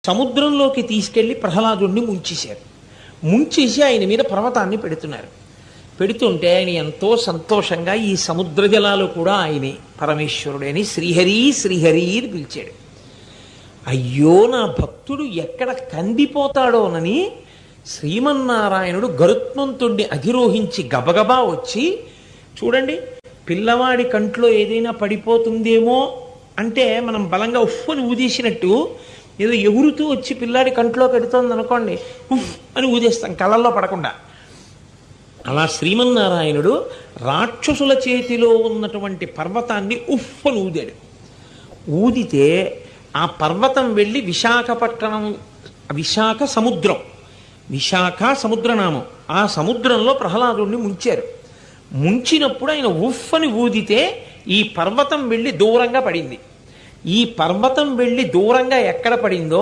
సముద్రంలోకి తీసుకెళ్లి ప్రహ్లాదుడిని ముంచేశారు. ముంచేసి ఆయన మీద పర్వతాన్ని పెడుతున్నారు. పెడుతుంటే ఆయన ఎంతో సంతోషంగా ఈ సముద్ర జలాలు కూడా ఆయనే పరమేశ్వరుడని శ్రీహరి శ్రీహరి అని పిలిచాడు. అయ్యో నా భక్తుడు ఎక్కడ కందిపోతాడోనని శ్రీమన్నారాయణుడు గరుత్మంతుణ్ణి అధిరోహించి గబగబా వచ్చి, చూడండి పిల్లవాడి కంట్లో ఏదైనా పడిపోతుందేమో అంటే మనం బలంగా ఉఫ్ అని ఊదేసినట్టు ఏదో ఎగురుతూ వచ్చి పిల్లాడి కంట్లో పెడుతోంది అనుకోండి, ఉఫ్ అని ఊదేస్తాం కళ్ళల్లో పడకుండా. అలా శ్రీమన్నారాయణుడు రాక్షసుల చేతిలో ఉన్నటువంటి పర్వతాన్ని ఉఫ్ అని ఊదాడు. ఊదితే ఆ పర్వతం వెళ్ళి విశాఖపట్నం, విశాఖ సముద్రం, విశాఖ సముద్రనామం, ఆ సముద్రంలో ప్రహ్లాదుడిని ముంచారు. ముంచినప్పుడు ఆయన ఉఫ్ అని ఊదితే ఈ పర్వతం వెళ్ళి దూరంగా పడింది. ఈ పర్వతం వెళ్ళి దూరంగా ఎక్కడ పడిందో